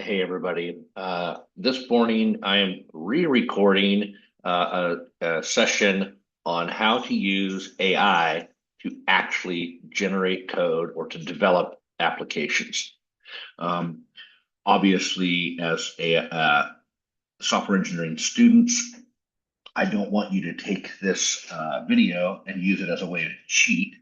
Hey everybody. This morning I am re-recording a session on how to use AI to actually generate code or to develop applications. Um, Obviously, as a software engineering students, I don't want you to take this video and use it as a way to cheat,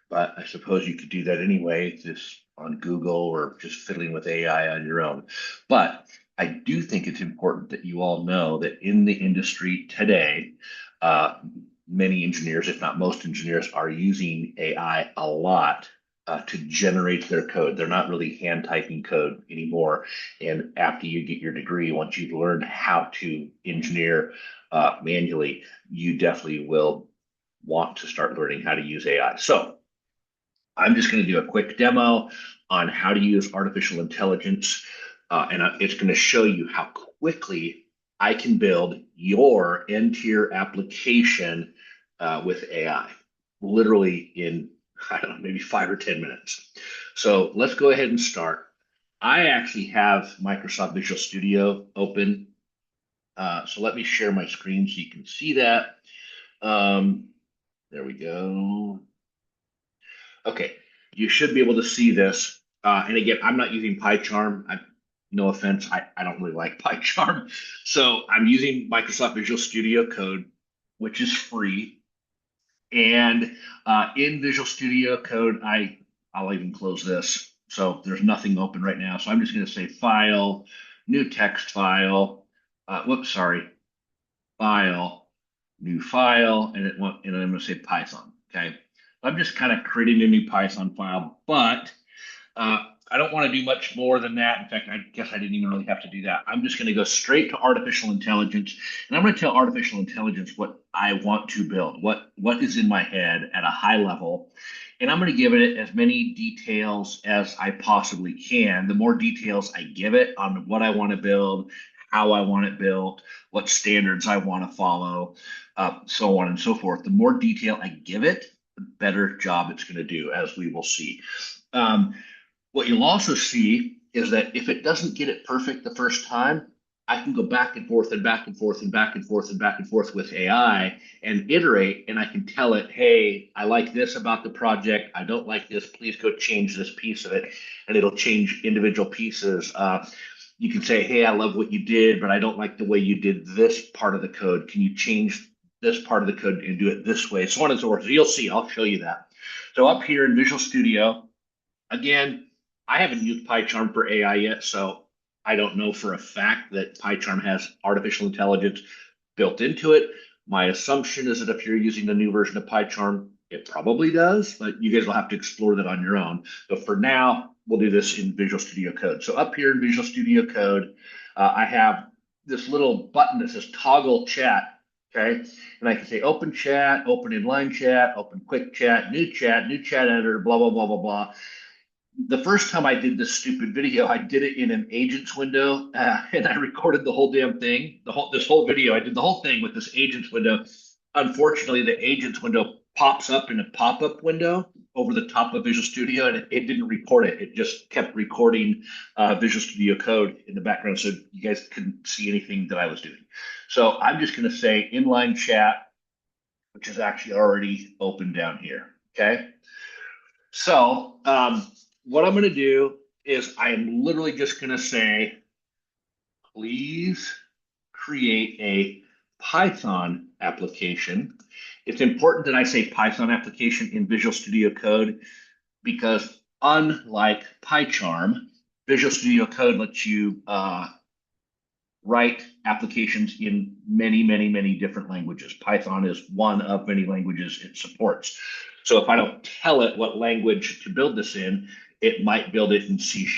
but I suppose you could do that anyway, just on Google or just fiddling with AI on your own. But I do think it's important that you all know that in the industry today, uh, many engineers, if not most engineers, are using AI a lot to generate their code. They're not really hand typing code anymore. And after you get your degree, once you've learned how to engineer manually, you definitely will want to start learning how to use AI. So I'm just going to do a quick demo on how to use artificial intelligence, and it's going to show you how quickly I can build your end-tier application with AI, literally in, I don't know, maybe 5 or 10 minutes. So let's go ahead and start. I actually have Microsoft Visual Studio open, so let me share my screen so you can see that. Um, there we go. Okay, you should be able to see this. And again, I'm not using PyCharm. No offense, I don't really like PyCharm. So I'm using Microsoft Visual Studio Code, which is free. And in Visual Studio Code, I'll even close this. So there's nothing open right now. So I'm just going to say File, New Text File. Whoops, sorry, File, New File, and I'm going to say Python. Okay, I'm just kind of creating a new Python file, but I don't want to do much more than that. In fact, I guess I didn't even really have to do that. I'm just going to go straight to artificial intelligence, and I'm going to tell artificial intelligence what I want to build, what is in my head at a high level, and I'm going to give it as many details as I possibly can. The more details I give it on what I want to build, how I want it built, what standards I want to follow, so on and so forth. The more detail I give it, the better job it's going to do, as we will see. Um, what you'll also see is that if it doesn't get it perfect the first time, I can go back and forth and back and forth and back and forth and back and forth with AI and iterate, and I can tell it, hey, I like this about the project. I don't like this. Please go change this piece of it. And it'll change individual pieces. You can say, hey, I love what you did, but I don't like the way you did this part of the code. Can you change this part of the code and do it this way? So on and so forth. So you'll see, I'll show you that. So up here in Visual Studio, again, I haven't used PyCharm for AI yet, so I don't know for a fact that PyCharm has artificial intelligence built into it. My assumption is that if you're using the new version of PyCharm, it probably does, but you guys will have to explore that on your own. But for now, we'll do this in Visual Studio Code. So up here in Visual Studio Code, I have this little button that says toggle chat. Okay. And I can say open chat, open inline chat, open quick chat, new chat editor, blah, blah, blah, blah, blah. The first time I did this stupid video, I did it in an agents window, and I recorded the whole damn thing. This whole video, I did the whole thing with this agents window. Unfortunately, the agents window pops up in a pop-up window over the top of Visual Studio, and it didn't record it. It just kept recording Visual Studio Code in the background, so you guys couldn't see anything that I was doing. So I'm just going to say inline chat, which is actually already open down here. Okay. So what I'm going to do is I am literally just going to say, please create a Python application. It's important that I say Python application in Visual Studio Code because unlike PyCharm, Visual Studio Code lets you write applications in many, many, many different languages. Python is one of many languages it supports. So if I don't tell it what language to build this in, it might build it in C#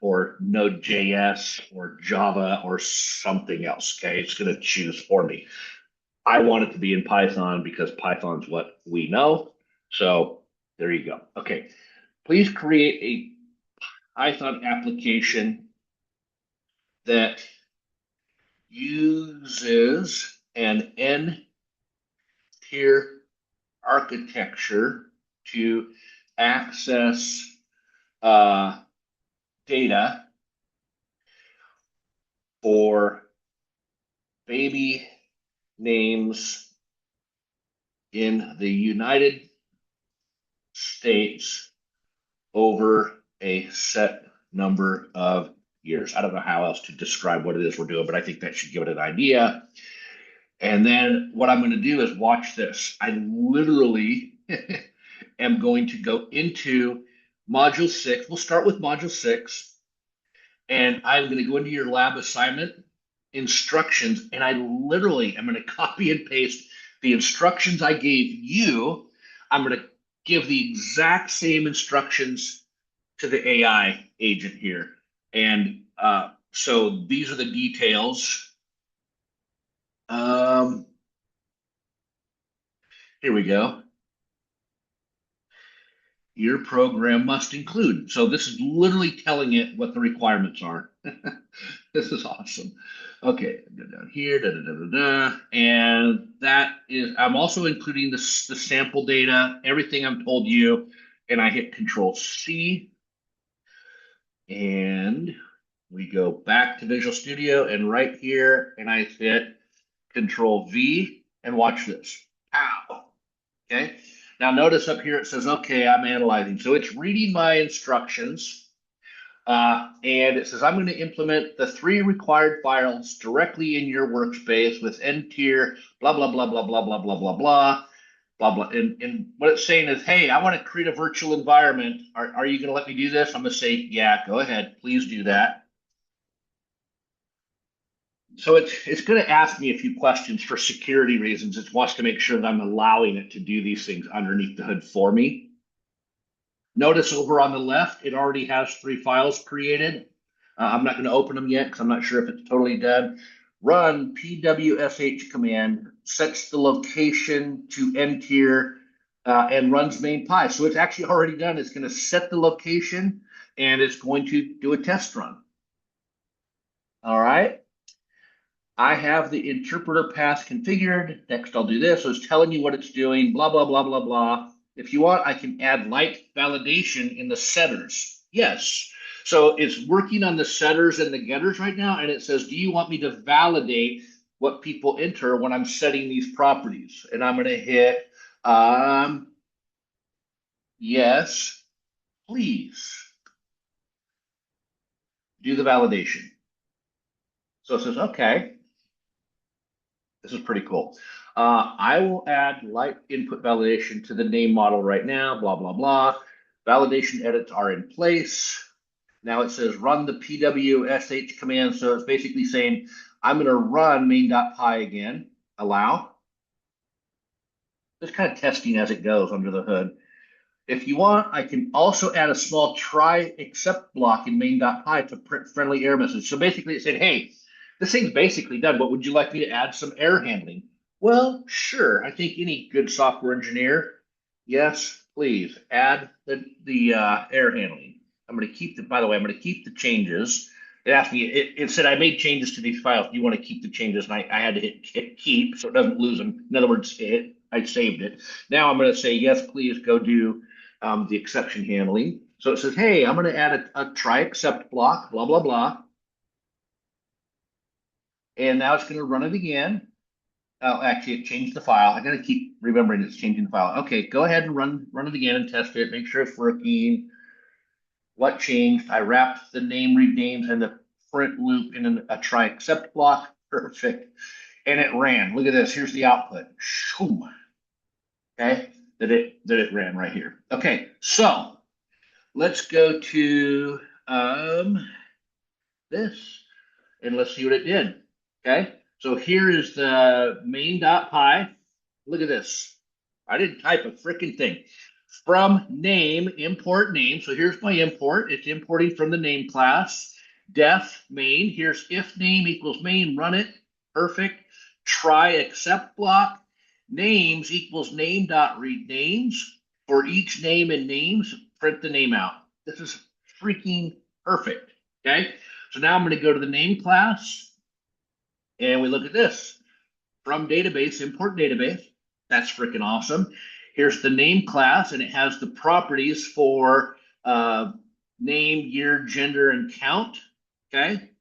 or Node.js or Java or something else. Okay, it's going to choose for me. I want it to be in Python because Python's what we know. So there you go. Okay, please create a Python application that uses an n-tier architecture to access uh, data for baby names in the United States over a set number of years. I don't know how else to describe what it is we're doing, but I think that should give it an idea. And then what I'm going to do is watch this. I literally am going to go into module 6. We'll start with module 6. And I'm going to go into your lab assignment instructions, and I literally am going to copy and paste the instructions I gave you. I'm going to give the exact same instructions to the AI agent here. And so these are the details. Here we go. Your program must include. So this is literally telling it what the requirements are. This is awesome. Okay, go down here, da, da, da, da, da. And that is, I'm also including the sample data, everything I've told you, and I hit Control C, and we go back to Visual Studio, and right here, and I hit Control V, and watch this. Ow. Okay. Now notice up here it says, okay, I'm analyzing. So it's reading my instructions, and it says, I'm going to implement the 3 required files directly in your workspace with end tier, blah, blah, blah, blah, blah, blah, blah, blah, blah, blah, blah. And what it's saying is, hey, I want to create a virtual environment. Are you going to let me do this? I'm going to say, yeah, go ahead. Please do that. So it's going to ask me a few questions for security reasons. It wants to make sure that I'm allowing it to do these things underneath the hood for me. Notice over on the left, it already has 3 files created. I'm not going to open them yet because I'm not sure if it's totally done. Run pwsh command, sets the location to end tier, and runs main py. So it's actually already done. It's going to set the location and it's going to do a test run. All right. I have the interpreter path configured. Next, I'll do this. So it's telling you what it's doing, blah, blah, blah, blah, blah. If you want, I can add light validation in the setters. Yes. So it's working on the setters and the getters right now. And it says, do you want me to validate what people enter when I'm setting these properties? And I'm going to hit, yes, please do the validation. So it says, okay. This is pretty cool. I will add light input validation to the name model right now, blah, blah, blah. Validation edits are in place. Now it says run the pwsh command. So it's basically saying, I'm going to run main.py again, allow. Just kind of testing as it goes under the hood. If you want, I can also add a small try except block in main.py to print friendly error message. So basically it said, hey, this thing's basically done, but would you like me to add some error handling? Well, sure. I think any good software engineer, yes, please add the error handling. I'm going to keep the, by the way, I'm going to keep the changes. It asked me, it said I made changes to these files. Do you want to keep the changes? And I had to hit keep so it doesn't lose them. In other words, I saved it. Now I'm going to say, yes, please go do the exception handling. So it says, hey, I'm going to add a try except block, blah, blah, blah. And now it's going to run it again. Oh, actually, it changed the file. I got to keep remembering it's changing the file. Okay, go ahead and run it again and test it. Make sure it's working. What changed? I wrapped the name read names and the print loop in a try except block. Perfect. And it ran. Look at this. Here's the output. Okay, that it ran right here. Okay, so let's go to this and let's see what it did. Okay, so here is the main.py. Look at this. I didn't type a freaking thing. From name, import name. So here's my import. It's importing from the name class. Def main. Here's if name equals main. Run it. Perfect. Try except block. Names equals name dot read names. For each name and names, print the name out. This is freaking perfect. Okay. So now I'm going to go to the name class. And we look at this. From database, import database. That's freaking awesome. Here's the name class, and it has the properties for name, year, gender, and count. Okay.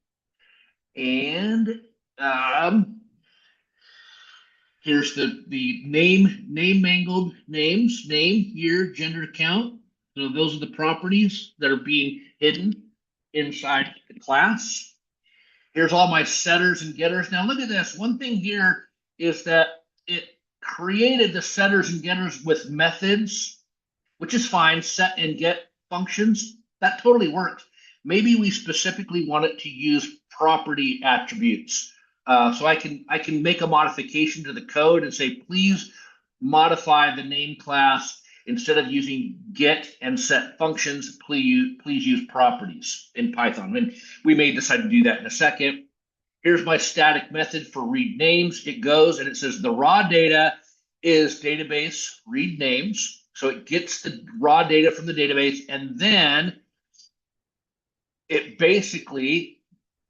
And um, here's the name mangled names, name, year, gender, count. So those are the properties that are being hidden inside the class. Here's all my setters and getters. Now look at this. One thing here is that it created the setters and getters with methods, which is fine, set and get functions. That totally works. Maybe we specifically want it to use property attributes. So I can make a modification to the code and say, please modify the name class instead of using get and set functions, please use properties in Python. And we may decide to do that in a second. Here's my static method for read names. It goes and it says the raw data is database read names. So it gets the raw data from the database, and then it basically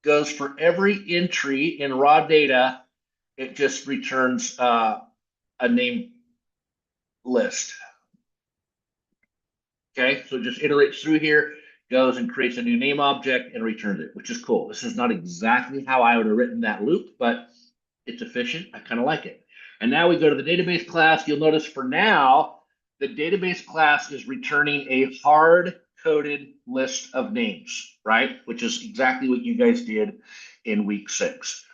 goes for every entry in raw data, it just returns a name list. Okay, so it just iterates through here, goes and creates a new name object and returns it, which is cool. This is not exactly how I would have written that loop, but it's efficient. I kind of like it. And now we go to the database class. You'll notice for now, the database class is returning a hard-coded list of names, right? Which is exactly what you guys did in week 6.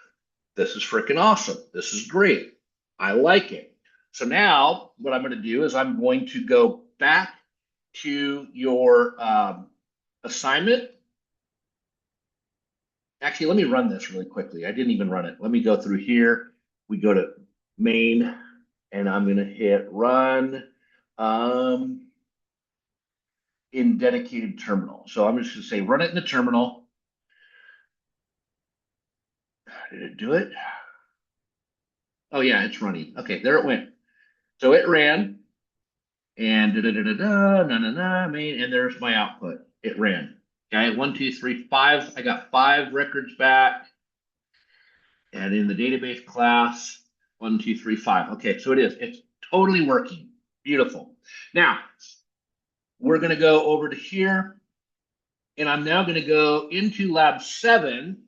This is freaking awesome. This is great. I like it. So now what I'm going to do is I'm going to go back to your assignment. Actually, let me run this really quickly. I didn't even run it. Let me go through here. We go to main, and I'm going to hit run in dedicated terminal. So I'm just going to say run it in the terminal. Did it do it? Oh, yeah, it's running. Okay, there it went. So it ran, and main, and there's my output. It ran. Okay, 1, 2, 3, 5. I got 5 records back. And in the database class, 1, 2, 3, 5. Okay, so it is. It's totally working. Beautiful. Now, we're going to go over to here, and I'm now going to go into lab 7.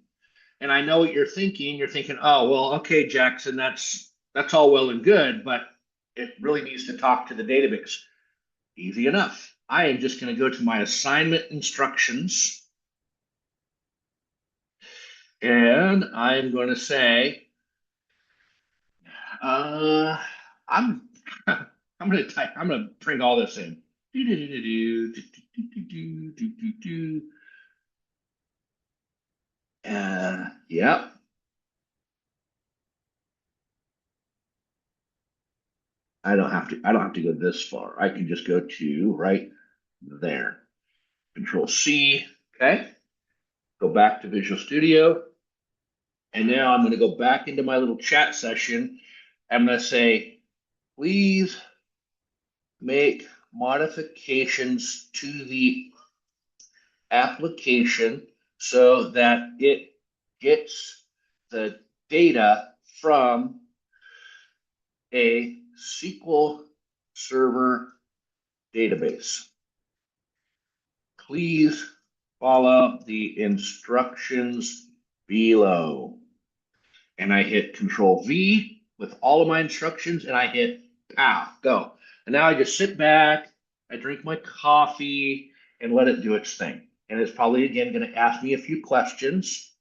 And I know what you're thinking. You're thinking, oh, well, okay, Jackson, that's all well and good, but it really needs to talk to the database. Easy enough. I am just going to go to my assignment instructions, and I'm going to say, I'm I'm going to type. I'm going to print all this in. Yep. I don't have to go this far. I can just go to right there. Control C. Okay. Go back to Visual Studio. And now I'm going to go back into my little chat session. I'm going to say, please make modifications to the application so that it gets the data from a SQL Server Database. Please follow the instructions below. And I hit Control V with all of my instructions, and I hit pow, go. And now I just sit back, I drink my coffee, and let it do its thing. And it's probably again going to ask me a few questions.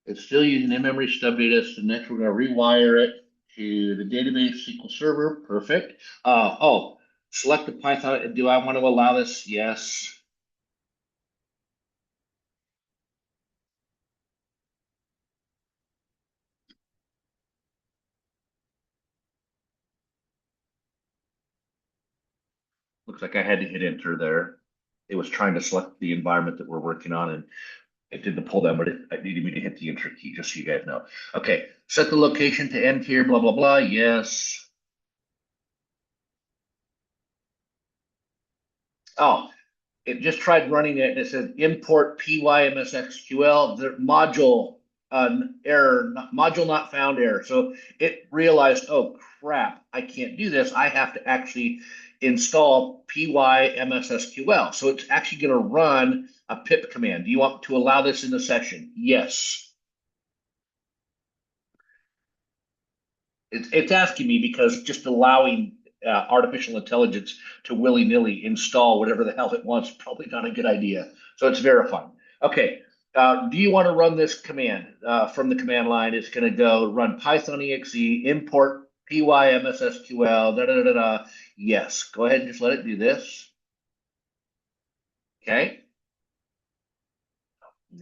It's still using in-memory stub data. So next we're going to rewire it to the database SQL Server. Perfect. Oh, select the Python. Do I want to allow this? Yes. Looks like I had to hit enter there. It was trying to select the environment that we're working on, and it did the pull down, but it needed me to hit the enter key, just so you guys know. Okay, set the location to end here, blah, blah, blah. Yes. Oh, it just tried running it, and it said import PYMSXQL, the module an error, module not found error. So it realized, oh crap, I can't do this. I have to actually install pymsSQL. So it's actually going to run a pip command. Do you want to allow this in the session? Yes. It's asking me because just allowing artificial intelligence to willy-nilly install whatever the hell it wants is probably not a good idea. So it's verifying. Okay. Do you want to run this command from the command line? It's going to go run Python exe import pymsSQL. Da, da, da, da. Yes. Go ahead and just let it do this. Okay.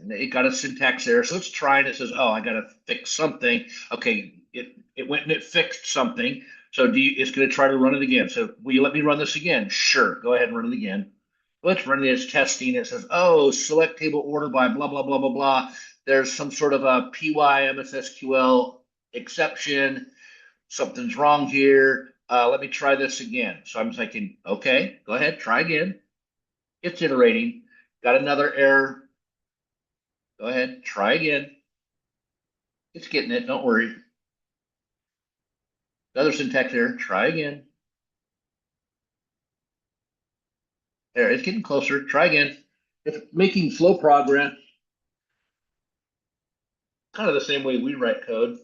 It got a syntax error, so it's trying. It says, "Oh, I got to fix something." Okay, it went and it fixed something. So it's going to try to run it again. So will you let me run this again? Sure. Go ahead and run it again. Let's run it as testing. It says, "Oh, select table order by blah blah blah blah blah." There's some sort of a pymsSQL exception. Something's wrong here. Let me try this again. So I'm thinking, okay, go ahead, try again. It's iterating. Got another error. Go ahead, try again. It's getting it, don't worry. Another syntax error, try again. There, it's getting closer, try again. It's making slow progress, kind of the same way we write code.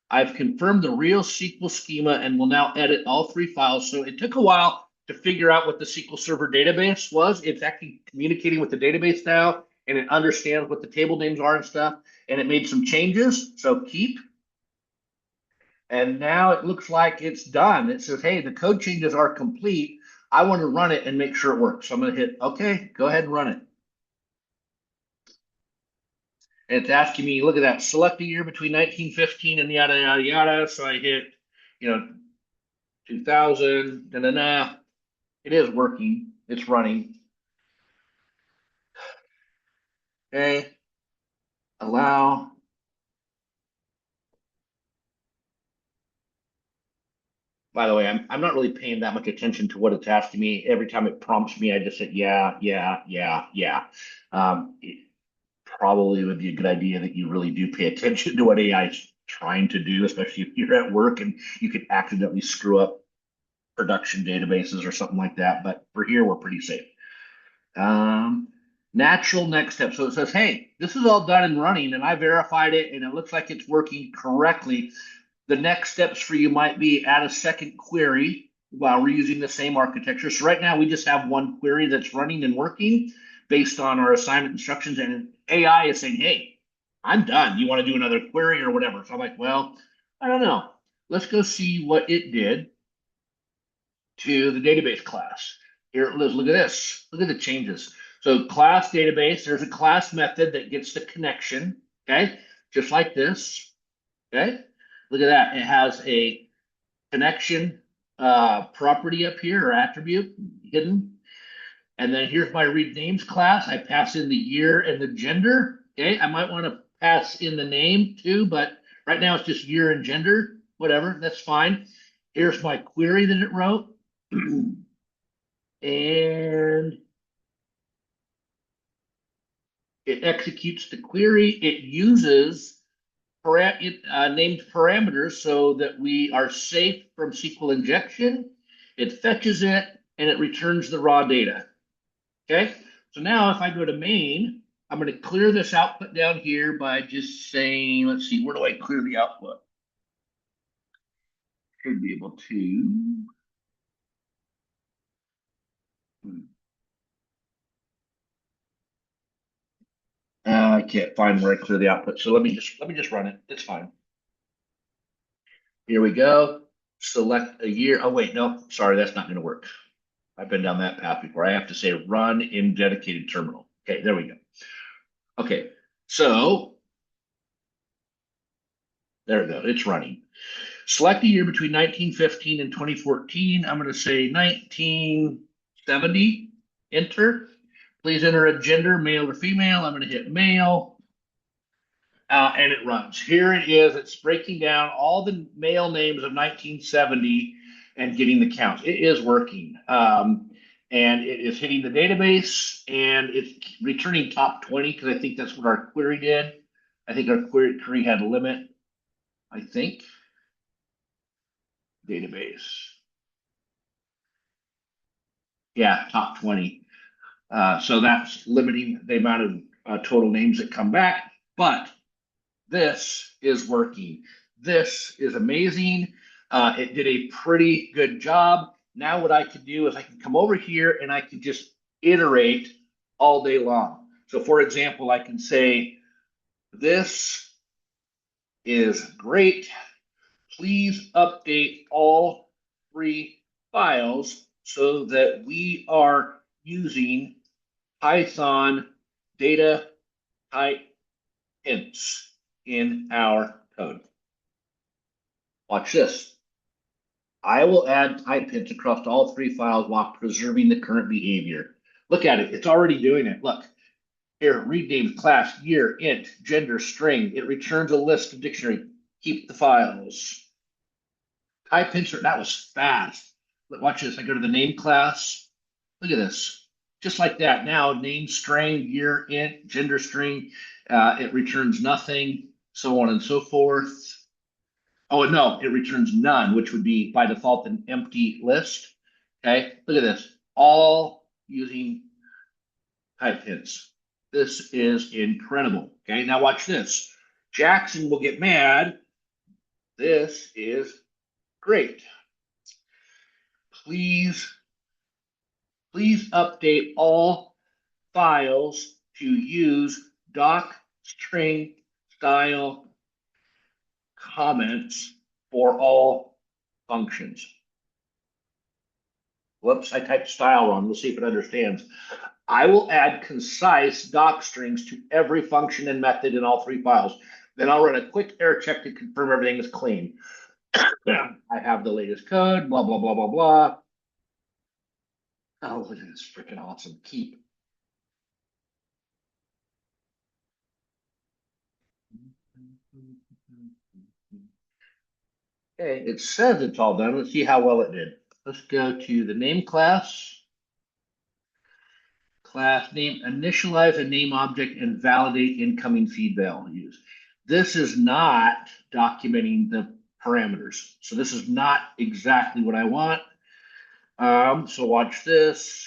I've confirmed the real SQL schema and will now edit all three files. So it took a while to figure out what the SQL Server Database was. It's actually communicating with the database now, and it understands what the table names are and stuff. And it made some changes. So keep. And now it looks like it's done. It says, hey, the code changes are complete. I want to run it and make sure it works. So I'm going to hit OK, go ahead and run it. And it's asking me, look at that, select a year between 1915 and yada, yada, yada. So I hit, 2000, da, da, da. It is working. It's running. Okay. Allow. By the way, I'm not really paying that much attention to what it's asking me. Every time it prompts me, I just say, yeah, yeah, yeah, yeah. It probably would be a good idea that you really do pay attention to what AI is trying to do, especially if you're at work and you could accidentally screw up production databases or something like that. But for here, we're pretty safe. Um, Natural next step. So it says, hey, this is all done and running, and I verified it, and it looks like it's working correctly. The next steps for you might be add a second query while we're using the same architecture. So right now we just have one query that's running and working based on our assignment instructions, and AI is saying, hey, I'm done. You want to do another query or whatever? So I'm like, well, I don't know. Let's go see what it did to the database class. Here, let's look at this. Look at the changes. So class database, there's a class method that gets the connection, okay? Just like this, okay? Look at that. It has a connection property up here or attribute hidden. And then here's my read names class. I pass in the year and the gender. Okay, I might want to pass in the name too, but right now it's just year and gender. Whatever, that's fine. Here's my query that it wrote. And it executes the query. It uses named parameters so that we are safe from SQL injection. It fetches it and it returns the raw data. Okay, so now if I go to main, I'm going to clear this output down here by just saying, let's see, where do I clear the output? Should be able to. I can't find where I clear the output, so let me just run it. It's fine. Here we go. Select a year. Oh wait, no, sorry, that's not going to work. I've been down that path before. I have to say run in dedicated terminal. Okay, there we go. Okay, so there we go. It's running. Select a year between 1915 and 2014. I'm going to say 1970. Enter. Please enter a gender, male or female. I'm going to hit male. And it runs. Here it is. It's breaking down all the male names of 1970 and getting the counts. It is working. and it is hitting the database and it's returning top 20 because I think that's what our query did. I think our query had a limit, I think. Database. Yeah, top 20. So that's limiting the amount of total names that come back. But this is working. This is amazing. It did a pretty good job. Now what I can do is I can come over here and I can just iterate all day long. So for example, I can say, this is great. Please update all 3 files so that we are using Python data type hints in our code. Watch this. I will add type hints across all 3 files while preserving the current behavior. Look at it. It's already doing it. Look. Here, read names, class, year, int, gender, string. It returns a list of dictionary. Keep the files. Type insert. That was fast. Watch this. I go to the name class. Look at this. Just like that. Now, name string, year, int, gender string. It returns nothing, so on and so forth. Oh, no, it returns none, which would be by default an empty list. Okay, look at this. All using type hints. This is incredible. Okay, now watch this. Jackson will get mad. This is great. Please update all files to use docstring style comments for all functions. Whoops, I typed style wrong. We'll see if it understands. I will add concise doc strings to every function and method in all 3 files. Then I'll run a quick error check to confirm everything is clean. I have the latest code, blah, blah, blah, blah, blah. Oh, look at this, freaking awesome. Keep. Okay, it says it's all done. Let's see how well it did. Let's go to the name class. Class name, initialize a name object and validate incoming seed values. This is not documenting the parameters. So this is not exactly what I want. So watch this.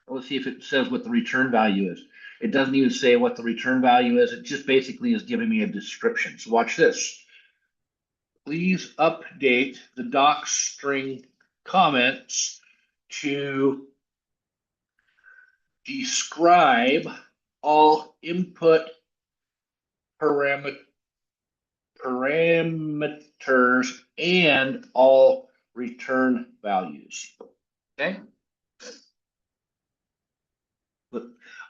Let's see if it says what the return value is. It doesn't even say what the return value is. It just basically is giving me a description. So watch this. Please update the doc string comments to describe all input parameters and all return values. Okay.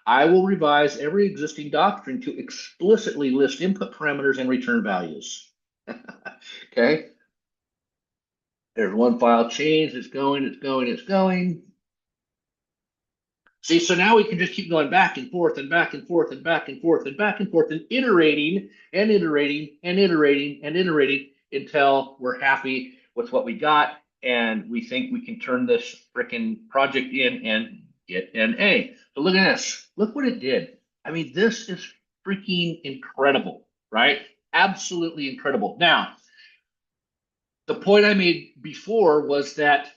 I will revise every existing doctrine to explicitly list input parameters and return values. Okay. There's 1 file change. It's going, it's going, it's going. See, so now we can just keep going back and forth and back and forth and back and forth and back and forth and iterating and iterating and iterating and iterating until we're happy with what we got and we think we can turn this frickin' project in and get an A. So look at this. Look what it did. I mean, this is freaking incredible, right? Absolutely incredible. Now, the point I made before was that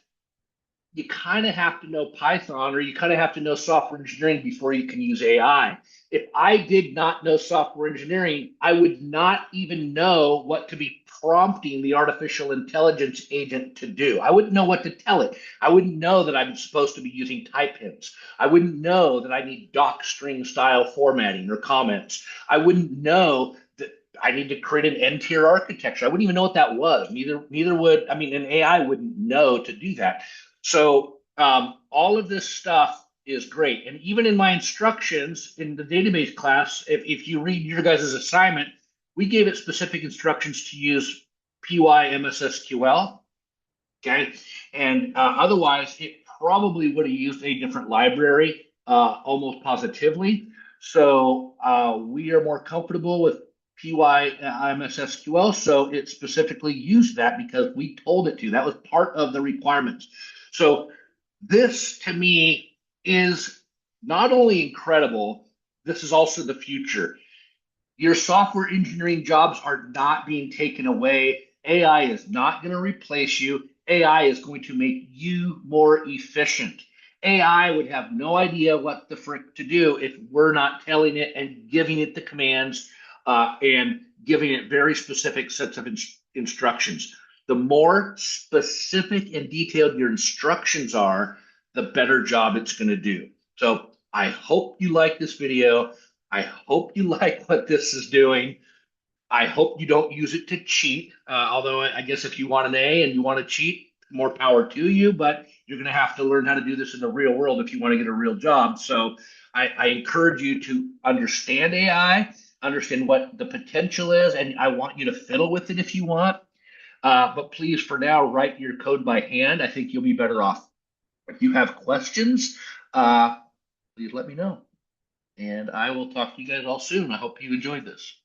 you kind of have to know Python or you kind of have to know software engineering before you can use AI. If I did not know software engineering, I would not even know what to be prompting the artificial intelligence agent to do. I wouldn't know what to tell it. I wouldn't know that I'm supposed to be using type hints. I wouldn't know that I need docstring style formatting or comments. I wouldn't know that I need to create an n-tier architecture. I wouldn't even know what that was. Neither would, I mean, an AI wouldn't know to do that. So all of this stuff is great. And even in my instructions in the database class, if you read your guys' assignment, we gave it specific instructions to use PyMSSQL. Okay. And otherwise, it probably would have used a different library almost positively. So we are more comfortable with PyMSSQL. So it specifically used that because we told it to. That was part of the requirements. So this to me is not only incredible, this is also the future. Your software engineering jobs are not being taken away. AI is not going to replace you. AI is going to make you more efficient. AI would have no idea what the frick to do if we're not telling it and giving it the commands and giving it very specific sets of instructions. The more specific and detailed your instructions are, the better job it's going to do. So I hope you like this video. I hope you like what this is doing. I hope you don't use it to cheat. Although I guess if you want an A and you want to cheat, more power to you. But you're going to have to learn how to do this in the real world if you want to get a real job. So I encourage you to understand AI, understand what the potential is, and I want you to fiddle with it if you want. But please, for now, write your code by hand. I think you'll be better off. If you have questions, please let me know. And I will talk to you guys all soon. I hope you enjoyed this.